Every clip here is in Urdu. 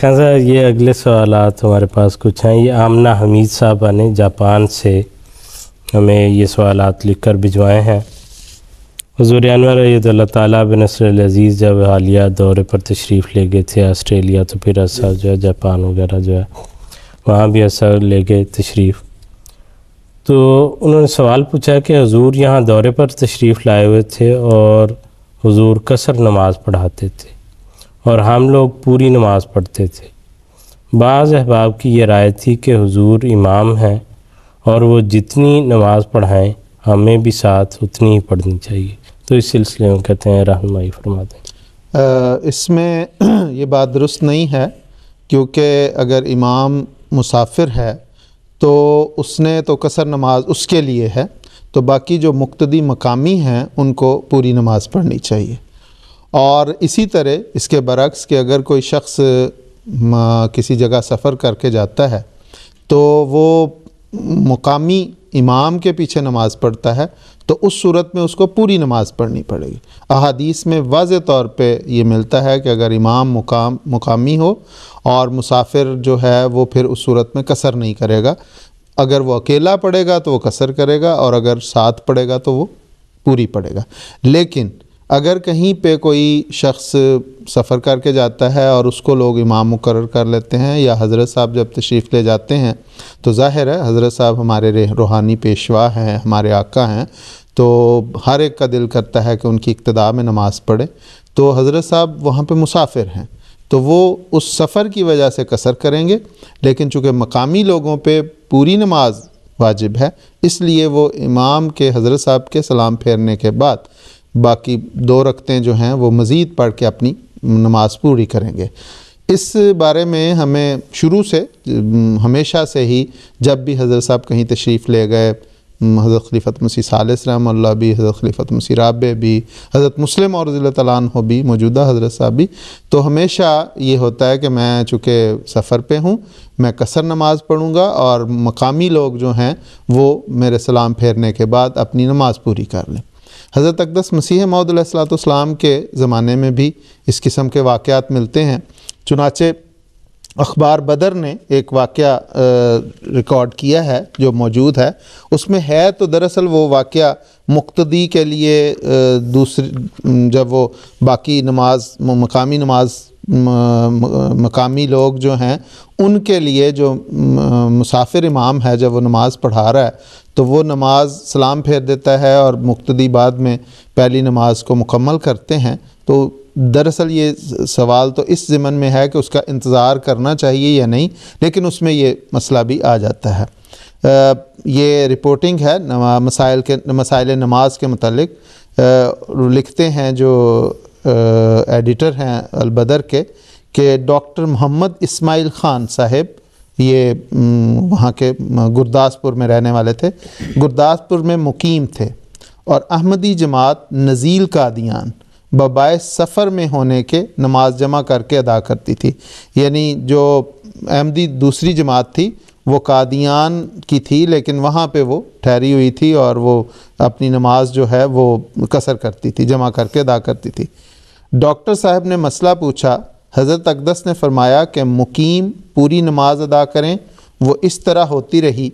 خان صاحب یہ اگلے سوالات ہمارے پاس کچھ ہیں. یہ آمنہ حمید صاحبہ نے جاپان سے ہمیں یہ سوالات لکھ کر بھجوائے ہیں. حضور انور ایت اللہ تعالیٰ بنصر العزیز جب حالیہ دورے پر تشریف لے گئے تھے آسٹریلیا، تو پھر ایسا جو ہے جاپان وغیرہ جو ہے وہاں بھی ایسا لے گئے تشریف. تو انہوں نے سوال پوچھا کہ حضور یہاں دورے پر تشریف لائے ہوئے تھے اور حضور قصر نماز پڑھاتے تھے اور ہم لوگ پوری نماز پڑھتے تھے. بعض احباب کی یہ رائے تھی کہ حضور امام ہیں اور وہ جتنی نماز پڑھائیں ہمیں بھی ساتھ اتنی ہی پڑھنی چاہیے. تو اس سلسلے میں کہتے ہیں رہنمائی فرما دیں. اس میں یہ بات درست نہیں ہے، کیونکہ اگر امام مسافر ہے تو اس نے تو قصر نماز اس کے لیے ہے، تو باقی جو مقتدی مقامی ہیں ان کو پوری نماز پڑھنی چاہیے. اور اسی طرح اس کے برعکس کہ اگر کوئی شخص کسی جگہ سفر کر کے جاتا ہے تو وہ مقامی امام کے پیچھے نماز پڑھتا ہے تو اس صورت میں اس کو پوری نماز پڑھنی پڑے گی. احادیث میں واضح طور پہ یہ ملتا ہے کہ اگر امام مقامی ہو اور مسافر جو ہے وہ پھر اس صورت میں قصر نہیں کرے گا. اگر وہ اکیلا پڑھے گا تو وہ قصر کرے گا، اور اگر ساتھ پڑھے گا تو وہ پوری پڑھے گا. لیکن اگر کہیں پہ کوئی شخص سفر کر کے جاتا ہے اور اس کو لوگ امام مقرر کر لیتے ہیں، یا حضرت صاحب جب تشریف لے جاتے ہیں تو ظاہر ہے حضرت صاحب ہمارے روحانی پیشوا ہیں، ہمارے آقا ہیں، تو ہر ایک کا دل کرتا ہے کہ ان کی اقتداء میں نماز پڑھے. تو حضرت صاحب وہاں پہ مسافر ہیں تو وہ اس سفر کی وجہ سے قصر کریں گے، لیکن چونکہ مقامی لوگوں پہ پوری نماز واجب ہے اس لیے وہ امام کے حضرت صاحب کے سلام پھیرنے کے بعد باقی 2 رکعتیں جو ہیں وہ مزید پڑھ کے اپنی نماز پوری کریں گے. اس بارے میں ہمیں شروع سے ہمیشہ سے ہی جب بھی حضرت صاحب کہیں تشریف لے گئے، حضرت خلیفۃ مسیح ثالث رحمہ اللہ بھی، حضرت خلیفۃ مسیح رابع بھی، حضرت مسلم اور رضی اللہ تعالیٰ عنہ بھی، موجودہ حضرت صاحب بھی، تو ہمیشہ یہ ہوتا ہے کہ میں چونکہ سفر پہ ہوں میں قصر نماز پڑھوں گا اور مقامی لوگ جو ہیں وہ میرے سلام پھیرنے کے بعد اپنی نماز پوری کر لیں. حضرت اقدس مسیح موعود علیہ الصلوۃ والسلام کے زمانے میں بھی اس قسم کے واقعات ملتے ہیں. چنانچہ اخبار بدر نے ایک واقعہ ریکارڈ کیا ہے جو موجود ہے. اس میں ہے تو دراصل وہ واقعہ مقتدی کے لیے دوسری جب وہ باقی نماز مقامی لوگ جو ہیں ان کے لیے جو مسافر امام ہے جب وہ نماز پڑھا رہا ہے تو وہ نماز سلام پھیر دیتا ہے اور مقتدی بعد میں پہلی نماز کو مکمل کرتے ہیں. تو دراصل یہ سوال تو اس ضمن میں ہے کہ اس کا انتظار کرنا چاہیے یا نہیں، لیکن اس میں یہ مسئلہ بھی آ جاتا ہے. یہ رپورٹنگ ہے مسائل نماز کے متعلق. لکھتے ہیں جو ایڈیٹر ہیں البدر کے کہ ڈاکٹر محمد اسماعیل خان صاحب یہ وہاں کے گرداسپور میں رہنے والے تھے، گرداسپور میں مقیم تھے، اور احمدی جماعت نزیل قادیان بباعث سفر میں ہونے کے نماز جمع کر کے ادا کرتی تھی. یعنی جو احمدی دوسری جماعت تھی وہ قادیان کی تھی لیکن وہاں پہ وہ ٹھہری ہوئی تھی اور وہ اپنی نماز جو ہے وہ قصر کرتی تھی، جمع کر کے ادا کرتی تھی. ڈاکٹر صاحب نے مسئلہ پوچھا. حضرت اقدس نے فرمایا کہ مقیم پوری نماز ادا کریں. وہ اس طرح ہوتی رہی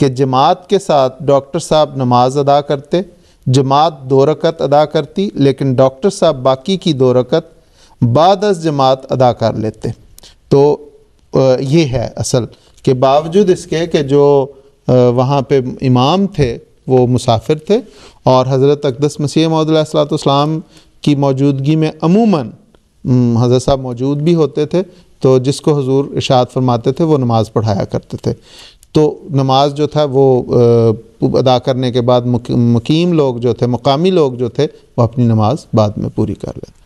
کہ جماعت کے ساتھ ڈاکٹر صاحب نماز ادا کرتے، جماعت 2 رکعت ادا کرتی، لیکن ڈاکٹر صاحب باقی کی 2 رکعت بعد از جماعت ادا کر لیتے. تو یہ ہے اصل کہ باوجود اس کے کہ جو وہاں پہ امام تھے وہ مسافر تھے اور حضرت اقدس مسیح موعود علیہ الصلوۃ والسلام کی موجودگی میں عموماً حضرت صاحب موجود بھی ہوتے تھے، تو جس کو حضور ارشاد فرماتے تھے وہ نماز پڑھایا کرتے تھے. تو نماز جو تھا وہ ادا کرنے کے بعد مقیم لوگ جو تھے، مقامی لوگ جو تھے، وہ اپنی نماز بعد میں پوری کر لیتے.